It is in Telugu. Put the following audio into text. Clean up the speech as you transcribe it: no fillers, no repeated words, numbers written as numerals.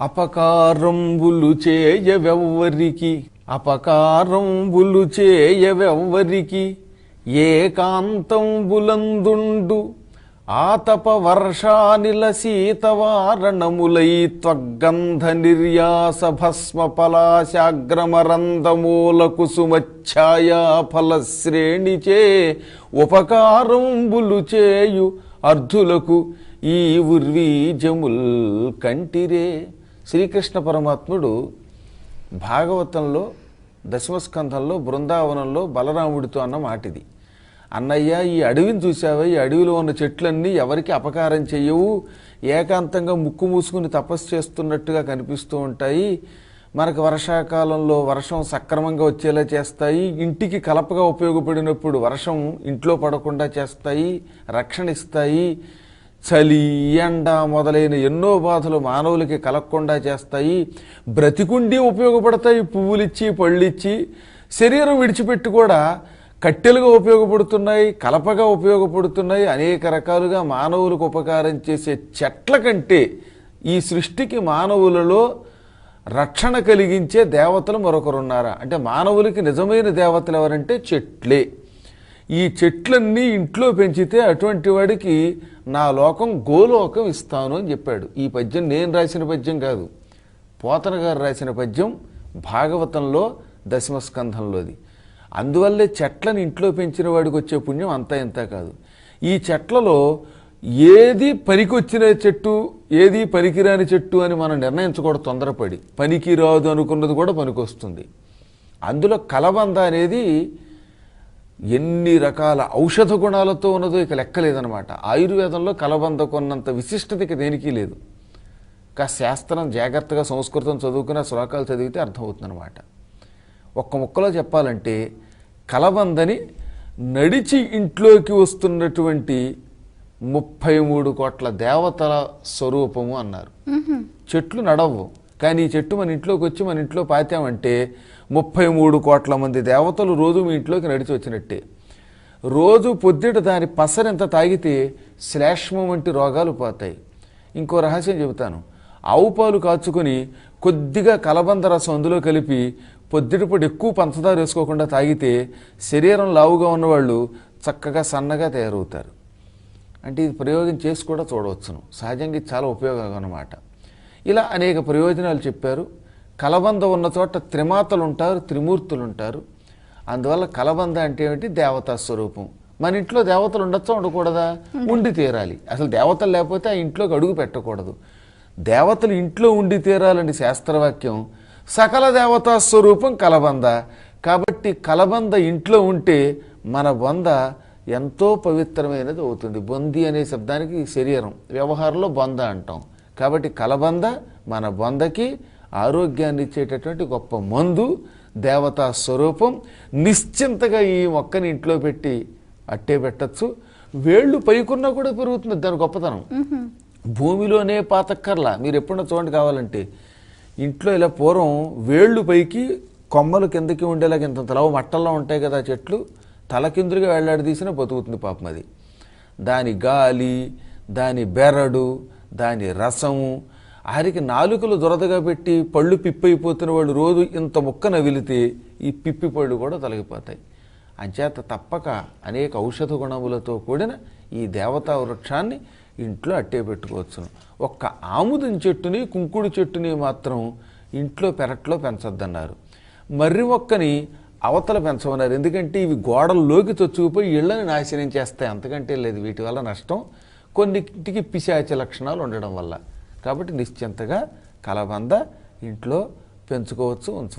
అపకారంబులు చేయవెవ్వరికి అపకారంబులు చేయవెవ్వరికి ఏకాంతంబులందుండు ఆతప వర్షానిల శీతవారణములై త్వగ్గంధ నిర్యాస భస్మ పలాశాగ్రమరందమూల కుసుమఛాయా ఫలశ్రేణిచే ఉపకారంబులు చేయు అర్ధులకు ఈ ఉర్వీజముల్ కంటిరే. శ్రీకృష్ణ పరమాత్ముడు భాగవతంలో దశమస్కంధంలో బృందావనంలో బలరాముడితో అన్న మాటిది. అన్నయ్య, ఈ అడవిని చూసావా? ఈ అడవిలో ఉన్న చెట్లన్నీ ఎవరికి అపకారం చెయ్యవు, ఏకాంతంగా ముక్కు మూసుకుని తపస్సు చేస్తున్నట్టుగా కనిపిస్తూ ఉంటాయి. మనకు వర్షాకాలంలో వర్షం సక్రమంగా వచ్చేలా చేస్తాయి, ఇంటికి కలపగా ఉపయోగపడినప్పుడు వర్షం ఇంట్లో పడకుండా చేస్తాయి, రక్షణ ఇస్తాయి. చలి, ఎండ మొదలైన ఎన్నో బాధలు మానవులకి కలగకుండా చేస్తాయి. బ్రతికుండి ఉపయోగపడతాయి, పువ్వులిచ్చి పళ్ళిచ్చి. శరీరం విడిచిపెట్టి కూడా కట్టెలుగా ఉపయోగపడుతున్నాయి, కలపగా ఉపయోగపడుతున్నాయి. అనేక రకాలుగా మానవులకు ఉపకారం చేసే చెట్ల కంటే ఈ సృష్టికి మానవులలో రక్షణ కలిగించే దేవతలు మరొకరున్నారా అంటే మానవులకి నిజమైన దేవతలు ఎవరంటే చెట్లే. ఈ చెట్లన్నీ ఇంట్లో పెంచితే అటువంటి వాడికి నా లోకం గోలోకం ఇస్తాను అని చెప్పాడు. ఈ పద్యం నేను రాసిన పద్యం కాదు, పోతన గారు రాసిన పద్యం, భాగవతంలో దశమస్కంధంలోది. అందువల్లే చెట్లను ఇంట్లో పెంచిన వాడికి వచ్చే పుణ్యం అంతా ఇంత కాదు. ఈ చెట్లలో ఏది పనికొచ్చిన చెట్టు, ఏది పనికిరాని చెట్టు అని మనం నిర్ణయించకూడదు తొందరపడి. పనికిరాదు అనుకున్నది కూడా పనికొస్తుంది. అందులో కలబంద అనేది ఎన్ని రకాల ఔషధ గుణాలతో ఉన్నదో ఇక లెక్కలేదనమాట. ఆయుర్వేదంలో కలబంద కొన్నంత విశిష్టతకి దేనికి లేదు. శాస్త్రం జాగ్రత్తగా సంస్కృతం చదువుకున్న శ్లోకాలు చదివితే అర్థమవుతుందన్నమాట. ఒక్క ముక్కలో చెప్పాలంటే కలబందని నడిచి ఇంట్లోకి వస్తున్నటువంటి 33 కోట్ల దేవతల స్వరూపము అన్నారు. చెట్లు నడవు, కానీ ఈ చెట్టు మన ఇంట్లోకి వచ్చి మన ఇంట్లో పాతామంటే 33 కోట్ల మంది దేవతలు రోజు మీ ఇంట్లోకి నడిచి వచ్చినట్టే. రోజు పొద్దుట దాని పసరెంత తాగితే శ్లేష్మం వంటి రోగాలు పోతాయి. ఇంకో రహస్యం చెబుతాను. ఆవు పాలు కాచుకొని కొద్దిగా కలబంద రసం అందులో కలిపి పొద్దుటిపూట ఎక్కువ పంచదార వేసుకోకుండా తాగితే శరీరం లావుగా ఉన్నవాళ్ళు చక్కగా సన్నగా తయారవుతారు. అంటే ఇది ప్రయోగం చేసి కూడా చూడవచ్చును. సహజంగా ఇది చాలా ఉపయోగం అన్నమాట. ఇలా అనేక ప్రయోజనాలు చెప్పారు. కలబంద ఉన్న చోట త్రిమాతలు ఉంటారు, త్రిమూర్తులు ఉంటారు. అందువల్ల కలబంద అంటే ఏమిటి? దేవతా స్వరూపం. మన ఇంట్లో దేవతలు ఉండొచ్చా, ఉండకూడదా? ఉండి తీరాలి. అసలు దేవతలు లేకపోతే ఆ ఇంట్లోకి అడుగు పెట్టకూడదు. దేవతలు ఇంట్లో ఉండి తీరాలని శాస్త్రవాక్యం. సకల దేవతా స్వరూపం కలబంద. కాబట్టి కలబంద ఇంట్లో ఉంటే మన బొంద ఎంతో పవిత్రమైనది అవుతుంది. బొంది అనే శబ్దానికి శరీరం, వ్యవహారంలో బొంద అంటాం. కాబట్టి కలబంద మన బొందకి ఆరోగ్యాన్ని ఇచ్చేటటువంటి గొప్ప మందు, దేవతా స్వరూపం. నిశ్చింతగా ఈ మొక్కని ఇంట్లో పెట్టి అట్టే పెట్టచ్చు. వేళ్ళు పైకున్నా కూడా పెరుగుతుంది దాని గొప్పతనం. భూమిలోనే పాతక్కర్లా. మీరు ఎప్పుడన్నా చూడండి కావాలంటే, ఇంట్లో ఇలా పూర్వం వేళ్ళు పైకి కొమ్మలు కిందకి ఉండేలాగా ఇంత తలవ మట్టల్లో ఉంటాయి కదా చెట్లు, తలకిందులుగా వేళ్లాడదీసినా బతుకుతుంది పాపం అది. దాని గాలి, దాని బెరడు, దాని రసము, ఆరికి నాలుకలు దురదగా పెట్టి పళ్ళు పిప్పైపోతున్న వాళ్ళు రోజు ఇంత ముక్క నవిలితే ఈ పిప్పి పళ్ళు కూడా తొలగిపోతాయి. అంచేత తప్పక అనేక ఔషధ గుణములతో కూడిన ఈ దేవతా వృక్షాన్ని ఇంట్లో అట్టే పెట్టుకోవచ్చును. ఒక్క ఆముదం చెట్టుని, కుంకుడు చెట్టుని మాత్రం ఇంట్లో పెరట్లో పెంచొద్దన్నారు. మర్రి మొక్కని అవతల పెంచమన్నారు. ఎందుకంటే ఇవి గోడల్లోకి చొచ్చుకుపోయి ఇళ్లని నాశనం చేస్తాయి. అంతకంటే లేదు. వీటి వల్ల నష్టం. కొన్నిటికి పిశాచ లక్షణాలు ఉండడం వల్ల. కాబట్టి నిశ్చింతగా కలబంద ఇంట్లో పెంచుకోవచ్చు, ఉంచవచ్చు.